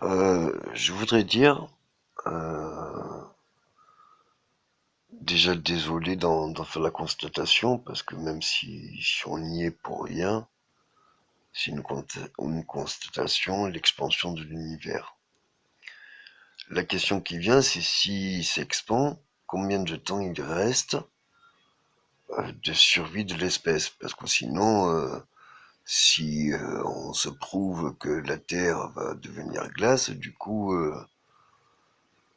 Je voudrais dire, euh, déjà désolé d'en faire la constatation, parce que même si on y est pour rien, c'est une constatation, l'expansion de l'univers. La question qui vient, c'est s'il s'expand, combien de temps il reste de survie de l'espèce, parce que sinon, si on se prouve que la Terre va devenir glace, du coup,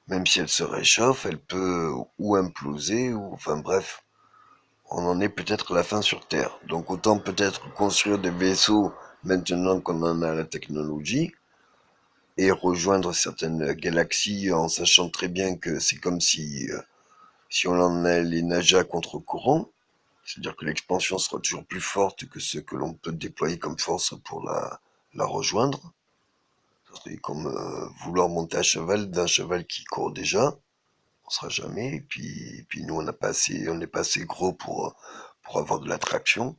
même si elle se réchauffe, elle peut ou imploser, ou enfin bref, on en est peut-être à la fin sur Terre. Donc autant peut-être construire des vaisseaux maintenant qu'on en a la technologie et rejoindre certaines galaxies en sachant très bien que c'est comme si on en allait nager à contre-courant, c'est-à-dire que l'expansion sera toujours plus forte que ce que l'on peut déployer comme force pour la rejoindre. C'est comme vouloir monter à cheval d'un cheval qui court déjà. On sera jamais. Et puis nous, on n'est pas assez gros pour avoir de l'attraction,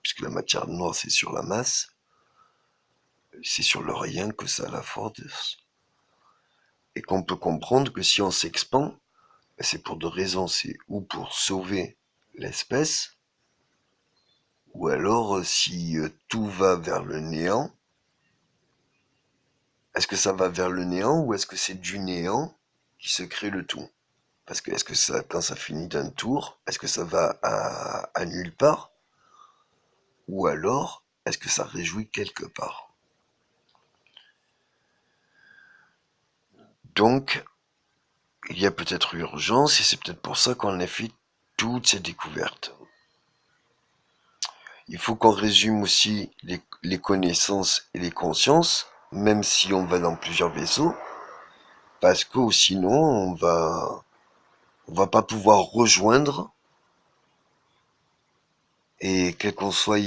puisque la matière noire, c'est sur la masse, c'est sur le rien que ça a la force. Et qu'on peut comprendre que si on s'expand, c'est pour deux raisons. C'est ou pour sauver l'espèce, ou alors si tout va vers le néant, est-ce que ça va vers le néant ou est-ce que c'est du néant qui se crée le tout? Parce que est-ce que ça, quand ça finit d'un tour, est-ce que ça va à nulle part? Ou alors, est-ce que ça réjouit quelque part? Donc, il y a peut-être urgence et c'est peut-être pour ça qu'on a fait toutes ces découvertes. Il faut qu'on résume aussi les connaissances et les consciences, même si on va dans plusieurs vaisseaux, parce que sinon on va pas pouvoir rejoindre et quel qu'on soit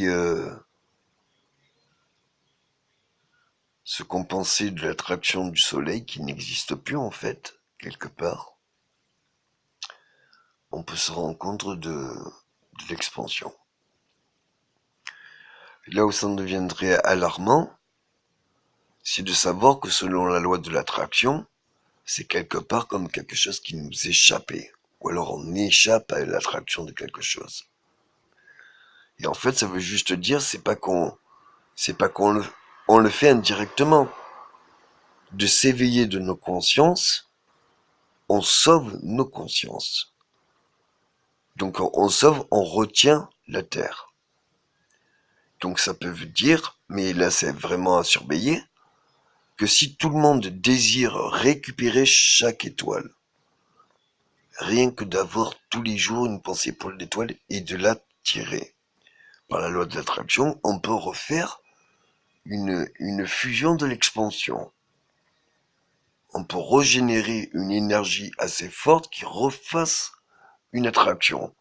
ce qu'on pensait de l'attraction du soleil qui n'existe plus en fait, quelque part, on peut se rendre compte de l'expansion. Là où ça deviendrait alarmant, c'est de savoir que selon la loi de l'attraction, c'est quelque part comme quelque chose qui nous échappait. Ou alors on échappe à l'attraction de quelque chose. Et en fait, ça veut juste dire, c'est pas qu'on on le fait indirectement. De s'éveiller de nos consciences, on sauve nos consciences. Donc on sauve, on retient la Terre. Donc ça peut dire, mais là c'est vraiment à surveiller, que si tout le monde désire récupérer chaque étoile, rien que d'avoir tous les jours une pensée pour l'étoile et de l'attirer par la loi de l'attraction, on peut refaire une fusion de l'expansion. On peut régénérer une énergie assez forte qui refasse une attraction.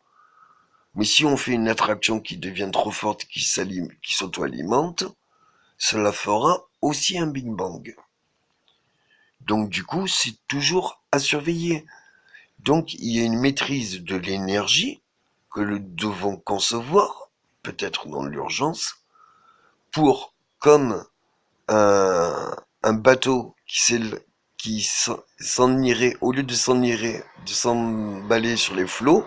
Mais si on fait une attraction qui devient trop forte, qui s'auto-alimente, cela fera aussi un Big Bang. Donc du coup, c'est toujours à surveiller. Donc il y a une maîtrise de l'énergie que nous devons concevoir, peut-être dans l'urgence, pour, comme un bateau qui s'en irait, au lieu de s'emballer sur les flots,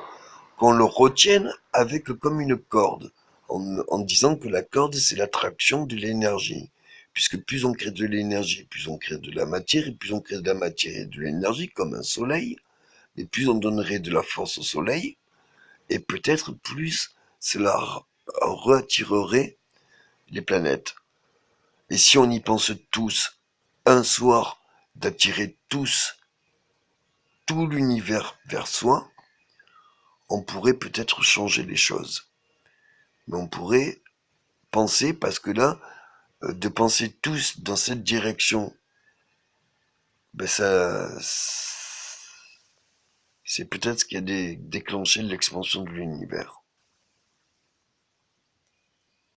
qu'on le retienne avec comme une corde, en disant que la corde c'est l'attraction de l'énergie. Puisque plus on crée de l'énergie, plus on crée de la matière, et plus on crée de la matière et de l'énergie comme un soleil, et plus on donnerait de la force au soleil, et peut-être plus cela reattirerait les planètes. Et si on y pense tous, un soir, d'attirer tous, tout l'univers vers soi, on pourrait peut-être changer les choses. Mais on pourrait penser, parce que là, de penser tous dans cette direction, ben ça, c'est peut-être ce qui a déclenché l'expansion de l'univers.